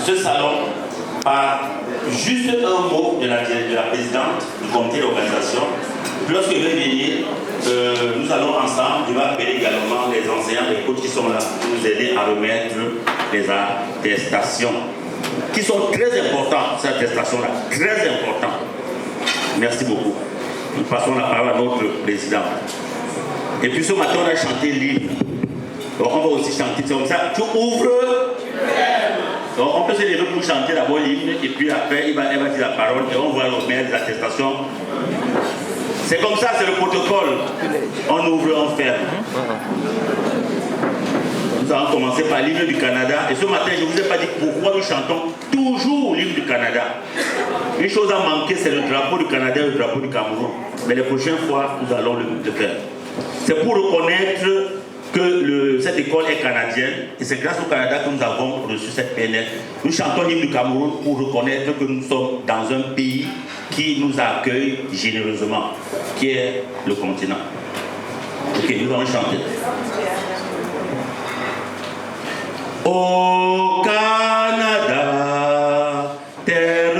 ce salon par juste un mot de la présidente du comité d'organisation. Lorsque je vais venir, nous allons ensemble, je vais appeler également les enseignants, les coachs qui sont là pour nous aider à remettre les attestations qui sont très importantes, ces attestations-là, très importantes. Merci beaucoup. Nous passons la parole à notre président. Et puis ce matin, on a chanté l'hymne. Donc on va aussi chanter comme ça. Tu ouvres. Donc on peut se lever pour chanter d'abord l'hymne et puis après elle va dire la parole et on va remettre les attestations. C'est comme ça, c'est le protocole. On ouvre, on ferme. Nous allons commencer par l'hymne du Canada. Et ce matin, je ne vous ai pas dit pourquoi nous chantons toujours l'hymne du Canada. Une chose à manquer, c'est le drapeau du Canada et le drapeau du Cameroun. Mais les prochaines fois, nous allons le faire. C'est pour reconnaître que cette école est canadienne. Et c'est grâce au Canada que nous avons reçu cette PNL. Nous chantons l'hymne du Cameroun pour reconnaître que nous sommes dans un pays qui nous accueille généreusement, qui est le continent. Ok, nous allons chanter. Au Canada, terre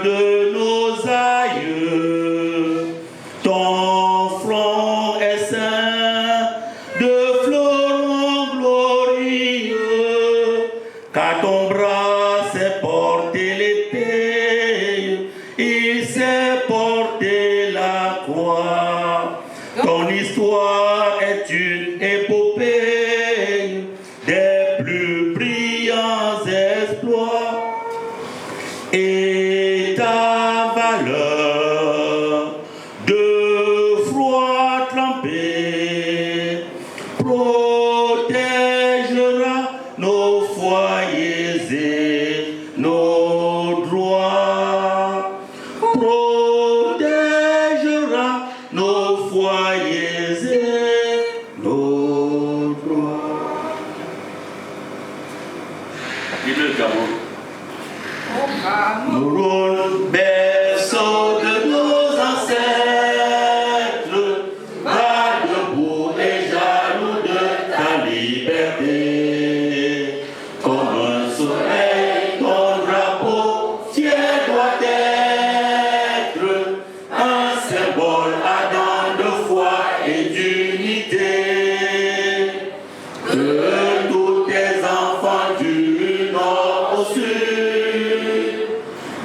de nos aïeux, ton front est ceint de fleurons glorieux, car ton bras s'est porté l'épée, il s'est porté la croix. Ton histoire est une épopée des plus brillants exploits, et ta valeur de froid trempé protégera nos foyers et nos droits, protégera nos foyers et nos droits. Dis-le, Cameroun. Cameroun, berceau de nos ancêtres, va debout et jaloux de ta liberté. Comme un soleil, ton drapeau fier doit être un symbole ardent de foi et d'unité. Que tous tes enfants du nord au sud,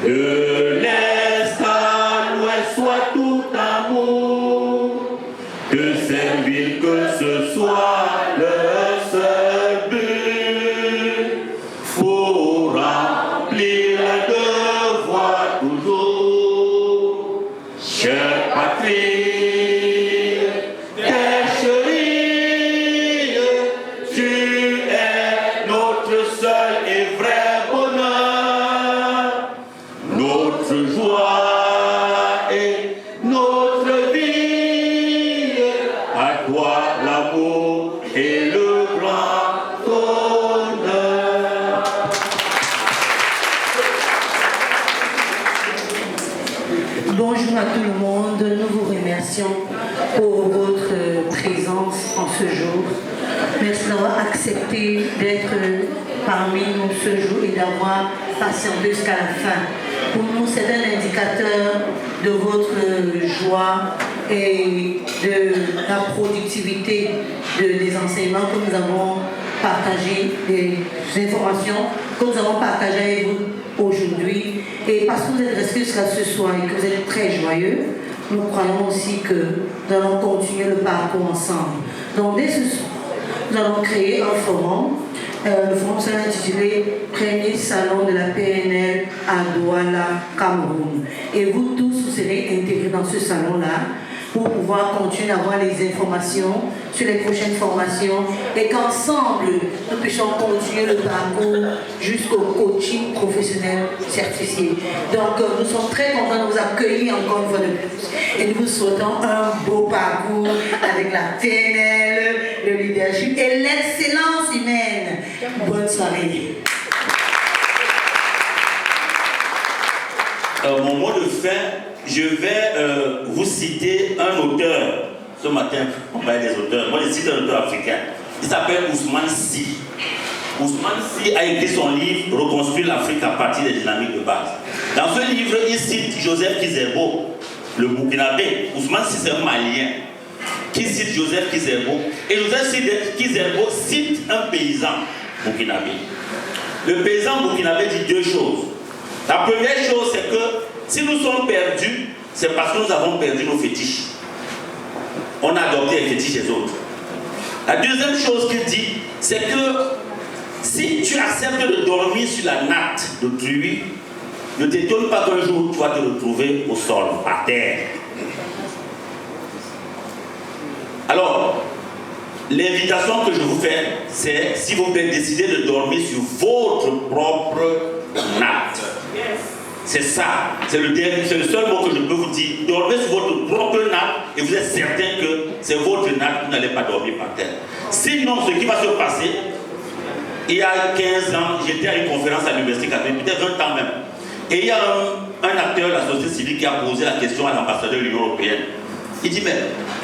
de l'est à l'ouest, soit tout amour, que servir, que ce soit leur seul but, pour remplir le devoir toujours. Chère patrie, terre chérie, tu es notre seul et vrai bonheur, notre joie et notre vie. À toi l'amour et le grand honneur. Bonjour à tout le monde, nous vous remercions pour votre présence en ce jour. Merci d'avoir accepté d'être parmi nous ce jour et d'avoir patienté jusqu'à la fin. Pour nous, c'est un indicateur de votre joie et de la productivité des enseignements que nous avons partagés, des informations que nous avons partagées avec vous aujourd'hui. Et parce que vous êtes restés jusqu'à ce soir et que vous êtes très joyeux, nous croyons aussi que nous allons continuer le parcours ensemble. Donc dès ce soir, nous allons créer un forum. Le forum sera intitulé Premier Salon de la PNL à Douala, Cameroun. Et vous tous, vous serez intégrés dans ce salon-là pour pouvoir continuer à avoir les informations sur les prochaines formations et qu'ensemble, nous puissions continuer le parcours jusqu'au coaching professionnel certifié. Donc, nous sommes très contents de vous accueillir encore une fois de plus. Et nous vous souhaitons un beau parcours avec la PNL, le leadership et l'excellence humaine. Bonne soirée. Mon mot de fin, je vais vous citer un auteur. Ce matin, on parle des auteurs. Moi, je cite un auteur africain. Il s'appelle Ousmane Sy. Ousmane Sy a écrit son livre « Reconstruire l'Afrique à partir des dynamiques de base ». Dans ce livre, il cite Joseph Kizerbo, le Burkinabé. Ousmane Sy, c'est un Malien qui cite Joseph Kizerbo. Et Joseph Kizerbo cite un paysan burkinabé. Le paysan burkinabé dit deux choses. La première chose, c'est que si nous sommes perdus, c'est parce que nous avons perdu nos fétiches. On a adopté les fétiches des autres. La deuxième chose qu'il dit, c'est que si tu acceptes de dormir sur la natte d'autrui, ne t'étonne pas qu'un jour tu vas te retrouver au sol, à terre. Alors, l'invitation que je vous fais, c'est, s'il vous plaît, décidez de dormir sur votre propre natte. C'est ça, c'est le seul mot que je peux vous dire. Dormez sur votre propre natte et vous êtes certain que c'est votre natte, vous n'allez pas dormir par terre. Sinon, ce qui va se passer, il y a 15 ans, j'étais à une conférence à l'Université catholique, peut-être 20 ans même. Et il y a un acteur de la société civile qui a posé la question à l'ambassadeur de l'Union européenne. Il dit, mais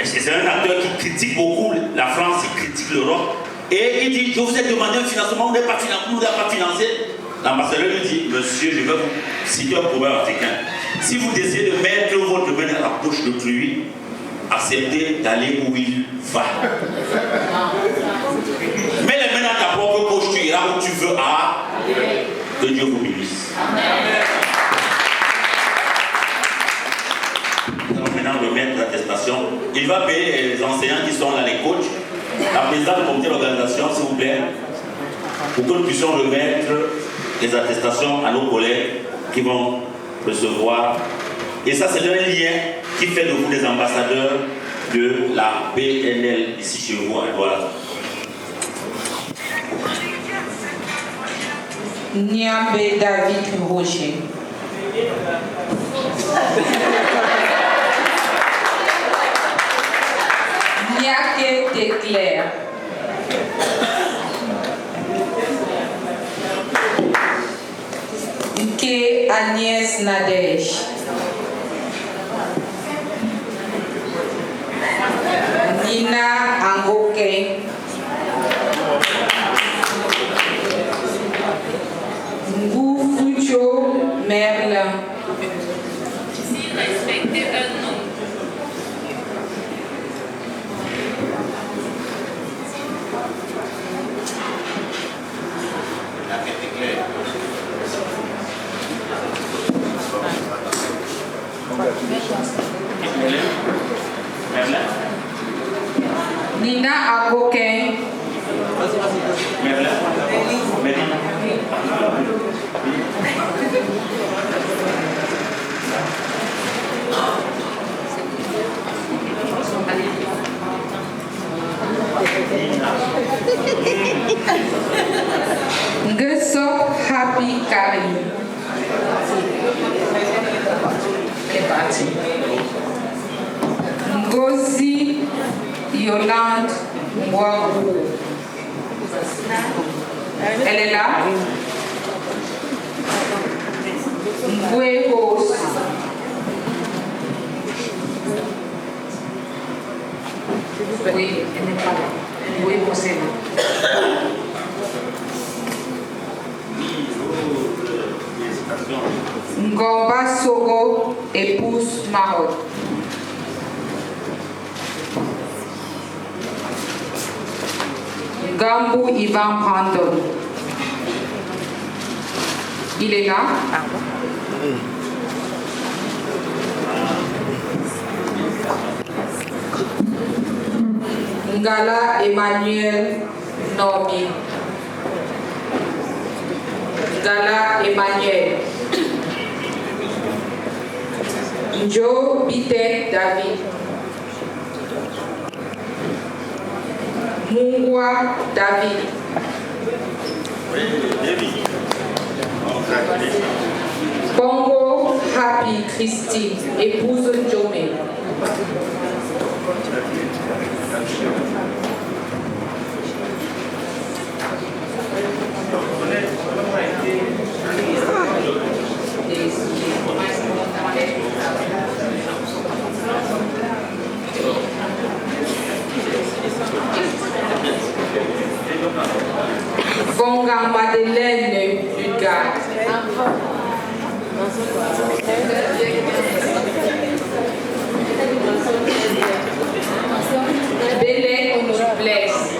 c'est un acteur qui critique beaucoup la France, qui critique l'Europe. Et il dit, je vous ai demandé un financement, vous n'avez pas financé. L'ambassadeur lui dit, monsieur, je vais vous citer un proverbe africain. Si vous décidez de mettre votre main dans la poche d'autrui, acceptez d'aller où il va. Mets les mains dans ta propre poche, tu iras où tu veux. Que Dieu vous bénisse. Nous allons maintenant remettre l'attestation. Il va payer les enseignants qui sont là, les coachs. La présidente du comité d'organisation, s'il vous plaît, pour que nous puissions remettre les attestations à nos collègues qui vont recevoir. Et ça, c'est un lien qui fait de vous des ambassadeurs de la PNL ici chez vous à Douala. Niambe David Roger. Niake Déclaire. Nke Agnès Nadège. Nina Angoke. Ngoufucho Merlin. Ici, respectez un nom. Nina Agoke. Ngeso Happy Karim. Ngozi Yolande Mwagou. Elle est là. Mbouéhos. Oui, elle n'est pas là. Mbouéhos est là. Ngomba Sogo, épouse Mahod. Gambou Ivan Brandon. Il est là. Ngala Emmanuel Nomi. Ngala Emmanuel. Njo Bite David. Mungwa David. Bongo Happy Christine, épouse Jomé. Vonga Edgar. Belek Duplessis.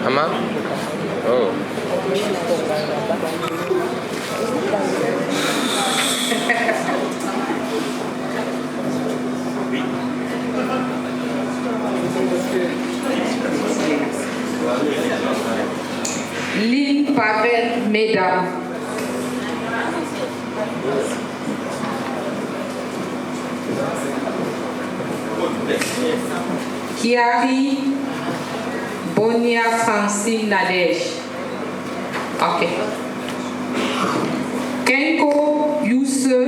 Ama? Oh. Lynn Pavel Meda. Kiari Bonia Francine Nadège. Ok. Kenko Yousse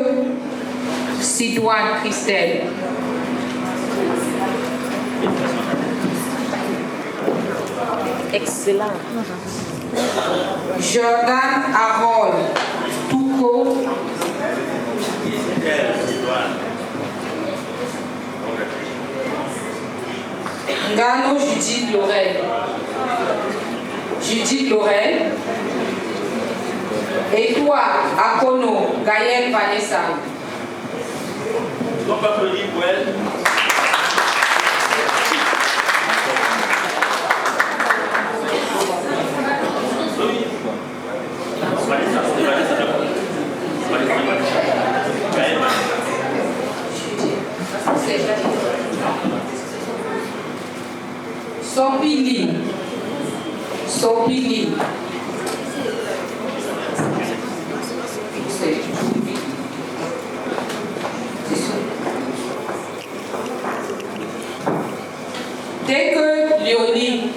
Sidouane Christelle. Excellent. Jordan Harold Touko. Ngano Judith Laurel. Judith Laurel. Et toi, Akono Gaël Vanessa. On peut applaudir pour elle. Sopili. Sopili. Dès que Léonie.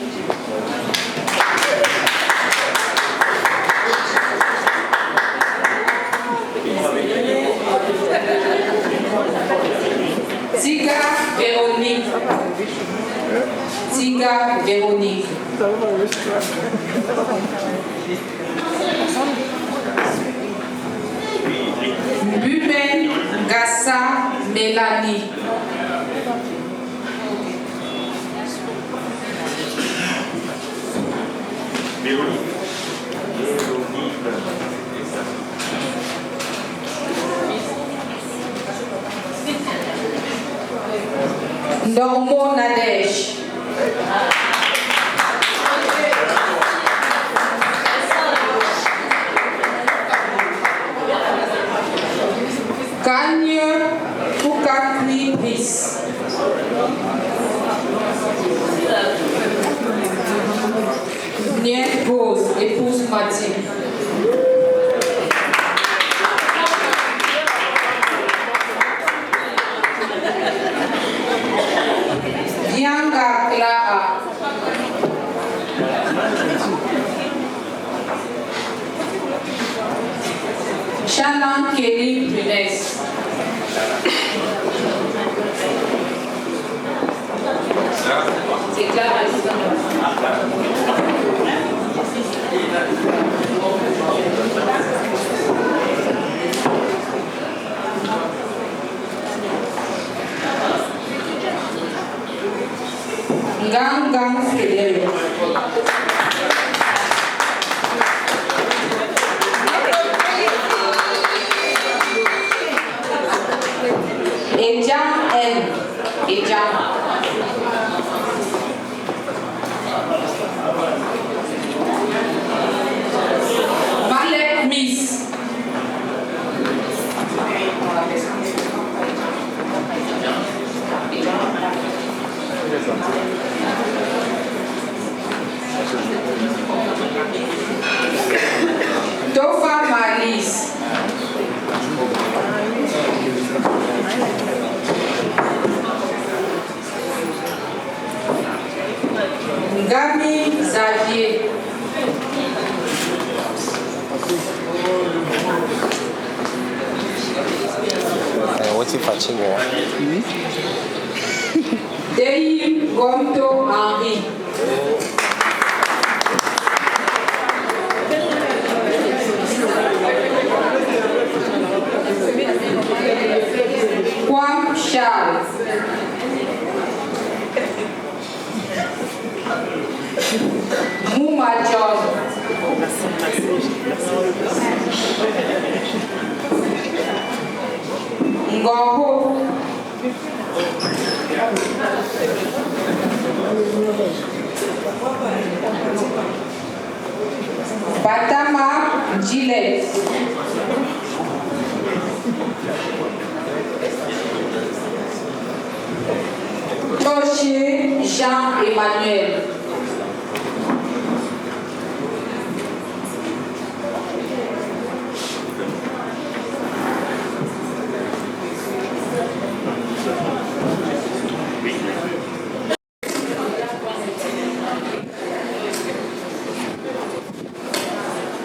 Tiga Véronique. Tiga Véronique. Bumen Gassa Mélanie. Normand Nadège. Gagne Poukakli Brice. Niette Pose, épouse Mathilde. Bianca Clara. Shannon Kelly Punes. C'est clair, Gang Frédéric. Ejan N. Ejan. Malek Miss. Tofa Malis. Gami Xavier. What's he fetching here? Dei Gomto Henri. Kwam Charles. Ngoho. Batama Gillette. Tochier Jean-Emmanuel.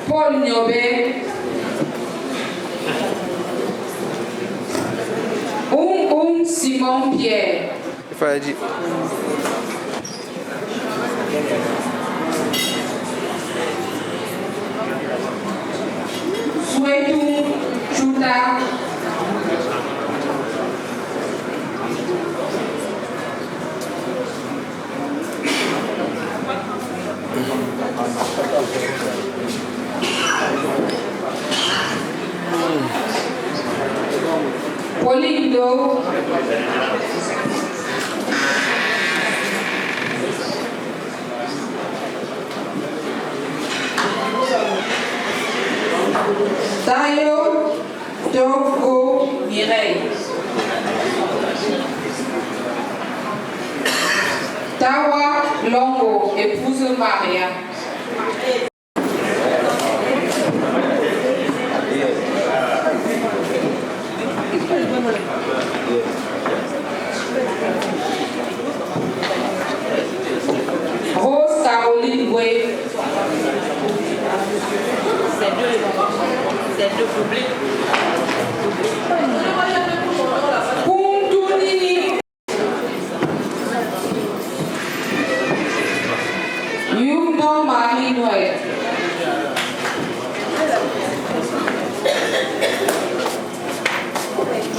Paul Nyobe. Simon Pierre. Il fallait dire. Souetou Chouta. Polindo. Tayo Togo Mireille. Tawa Longo, épouse Maria. Rose Caroline Boué. C'est deux publics. Kuntunini. Yumno Marie Noël.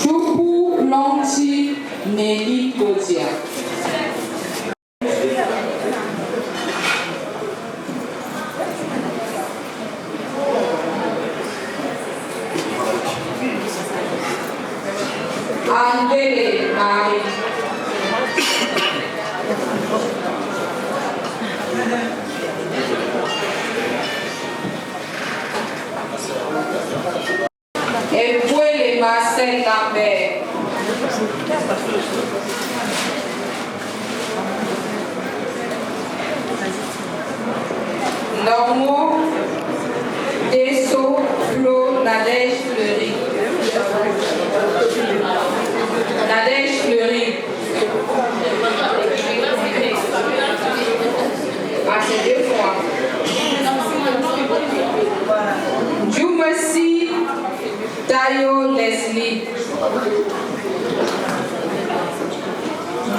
Choukou Lanti Nelly Godia. Andele Marie. Et puis Marcel Lambert. Normand Dessau Flo Nadège Fleury. Nadège Fleury. Ah, c'est deux fois. Jumasi Tayo Leslie.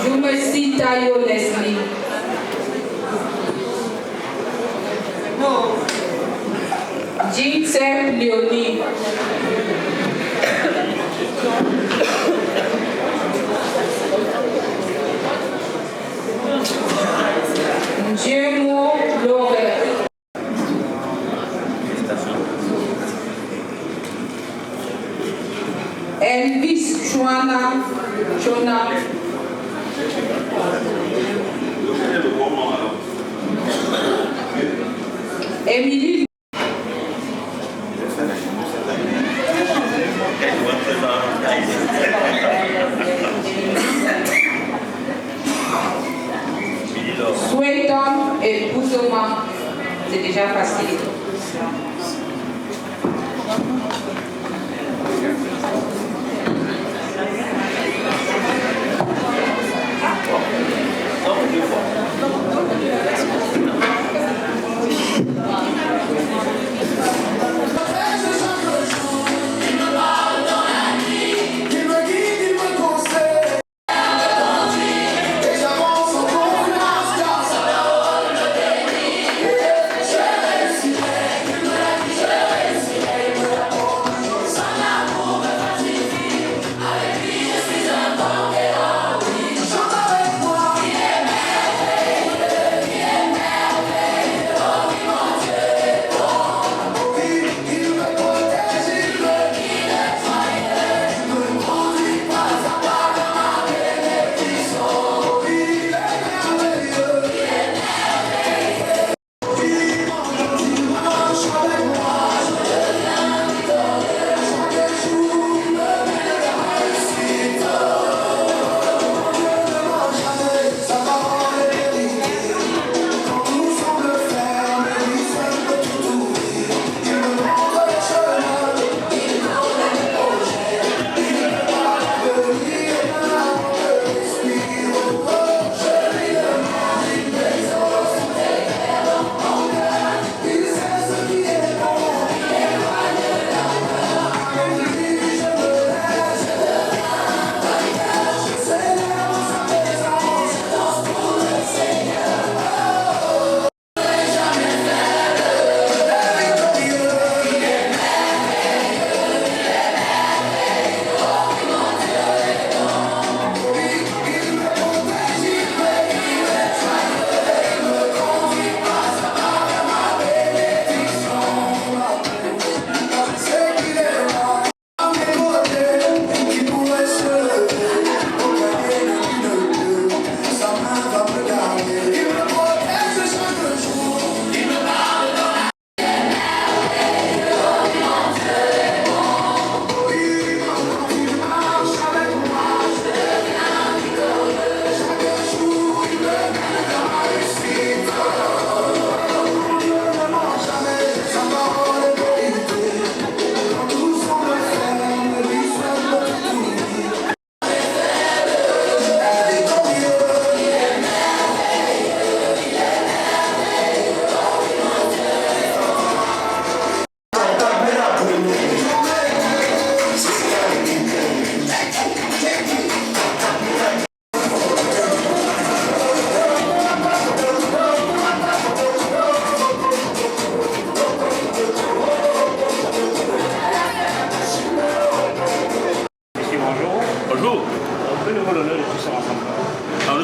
Jumasi Tayo Leslie. Jinsep Leonie. Dieu-moi l'horaire. Elvis Chouana. Émilie. Souhaitant et Bouzoma, c'est déjà facile.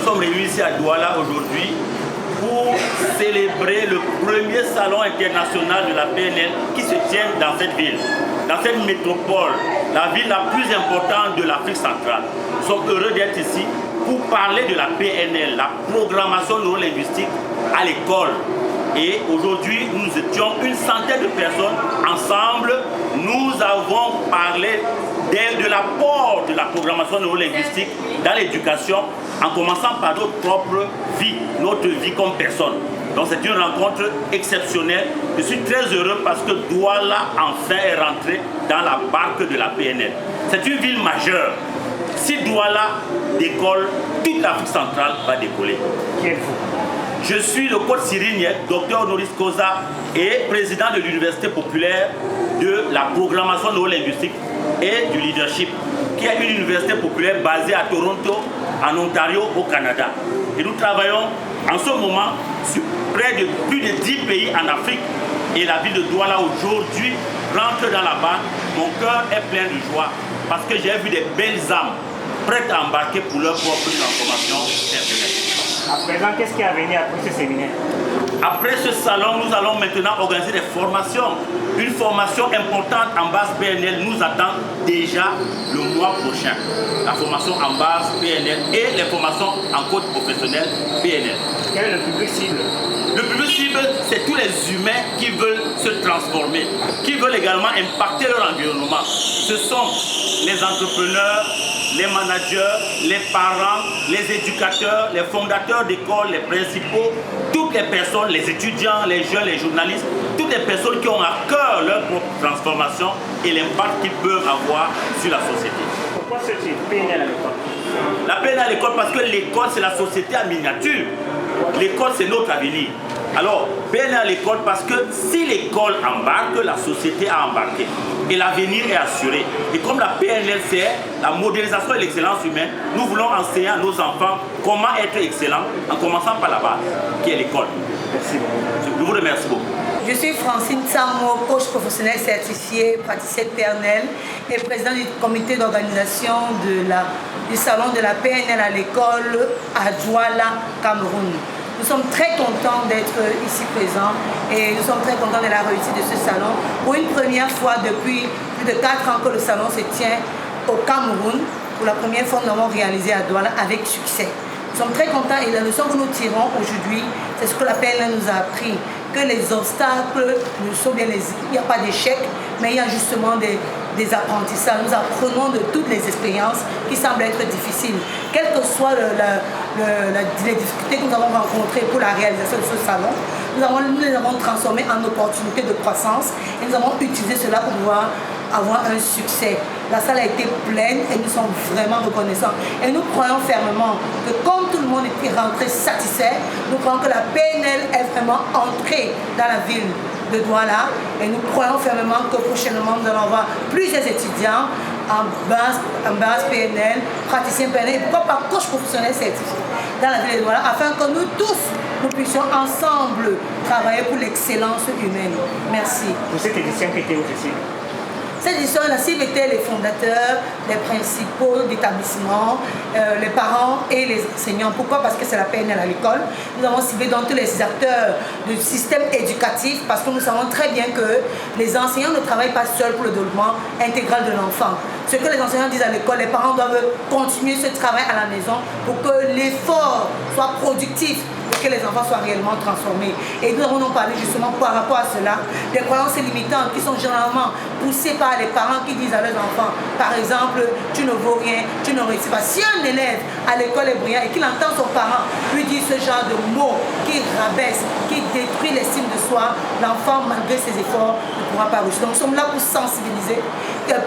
sommes réunis ici à Douala aujourd'hui pour célébrer le premier salon international de la PNL qui se tient dans cette ville, dans cette métropole, la ville la plus importante de l'Afrique centrale. Nous sommes heureux d'être ici pour parler de la PNL, la programmation neurolinguistique à l'école. Et aujourd'hui, nous étions une centaine de personnes ensemble. Nous avons parlé de l'apport de la programmation neurolinguistique dans l'éducation, en commençant par notre propre vie, notre vie comme personne. Donc c'est une rencontre exceptionnelle. Je suis très heureux parce que Douala enfin est rentré dans la barque de la PNL. C'est une ville majeure. Si Douala décolle, toute l'Afrique centrale va décoller. Qui êtes-vous? Je suis le coach Cyril Niek, docteur honoris causa et président de l'Université populaire de la programmation neurolinguistique et du leadership, qui est une université populaire basée à Toronto, en Ontario, au Canada. Et nous travaillons en ce moment sur près de plus de 10 pays en Afrique. Et la ville de Douala aujourd'hui rentre dans la barque. Mon cœur est plein de joie parce que j'ai vu des belles âmes prêtes à embarquer pour leur propre transformation personnelle. À présent, qu'est-ce qui est à venir après ce séminaire? Après ce salon, nous allons maintenant organiser des formations. Une formation importante en base PNL nous attend déjà le mois prochain. La formation en base PNL et les formations en coach professionnel PNL. Quel est le public cible? Le public cible, c'est tous les humains qui veulent se transformer, qui veulent également impacter leur environnement. Ce sont les entrepreneurs, les managers, les parents, les éducateurs, les fondateurs d'écoles, les principaux, toutes les personnes, les étudiants, les jeunes, les journalistes, toutes les personnes qui ont à cœur leur propre transformation et l'impact qu'ils peuvent avoir sur la société. Pourquoi ce type PNL à l'école? La PNL à l'école parce que l'école c'est la société en miniature. L'école c'est notre avenir. Alors, PNL à l'école parce que si l'école embarque, la société a embarqué. Et l'avenir est assuré. Et comme la PNL c'est la modélisation et l'excellence humaine, nous voulons enseigner à nos enfants comment être excellents en commençant par la base, qui est l'école. Merci beaucoup. Je vous remercie beaucoup. Je suis Francine Tsamo, coach professionnel certifié, praticienne PNL et présidente du comité d'organisation du salon de la PNL à l'école à Douala, Cameroun. Nous sommes très contents d'être ici présents et nous sommes très contents de la réussite de ce salon. Pour une première fois depuis plus de 4 ans que le salon se tient au Cameroun, pour la première fois nous l'avons réalisé à Douala avec succès. Nous sommes très contents et la leçon que nous tirons aujourd'hui, c'est ce que la PNL nous a appris, que les obstacles ne sont bien, il n'y a pas d'échec, mais il y a justement des apprentissages. Nous apprenons de toutes les expériences qui semblent être difficiles. Quelles que soient les difficultés que nous avons rencontrées pour la réalisation de ce salon, nous les avons transformées en opportunités de croissance et nous avons utilisé cela pour pouvoir avoir un succès. La salle a été pleine et nous sommes vraiment reconnaissants. Et nous croyons fermement que comme tout le monde est rentré satisfait, nous croyons que la PNL est vraiment entrée dans la ville de Douala et nous croyons fermement que prochainement nous allons avoir plusieurs étudiants en base PNL, praticiens PNL et pourquoi pas coach professionnel certifié dans la ville de Douala afin que nous tous nous puissions ensemble travailler pour l'excellence humaine. Merci. Pour cette édition qui était aussi. Cette édition, la cible était les fondateurs, les principaux d'établissements, les parents et les enseignants. Pourquoi? Parce que c'est la PNL à l'école. Nous avons ciblé donc tous les acteurs du système éducatif parce que nous savons très bien que les enseignants ne travaillent pas seuls pour le développement intégral de l'enfant. Ce que les enseignants disent à l'école, les parents doivent continuer ce travail à la maison pour que l'effort soit productif, que les enfants soient réellement transformés. Et nous avons parlé justement par rapport à cela, des croyances limitantes qui sont généralement poussées par les parents qui disent à leurs enfants, par exemple, tu ne vaux rien, tu ne réussis pas. Si un élève à l'école est brillant et qu'il entend son parent lui dire ce genre de mots qui rabaisse, qui détruit l'estime de soi, l'enfant, malgré ses efforts, ne pourra pas réussir. Donc nous sommes là pour sensibiliser,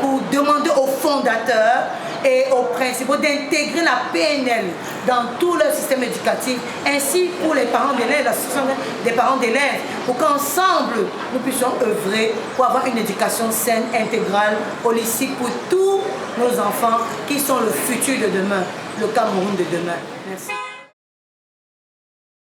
pour demander aux fondateurs et aux principaux d'intégrer la PNL dans tout leur système éducatif, ainsi pour les parents d'élèves, l'association des parents d'élèves, pour qu'ensemble nous puissions œuvrer pour avoir une éducation saine, intégrale, holistique pour tous nos enfants qui sont le futur de demain, le Cameroun de demain. Merci.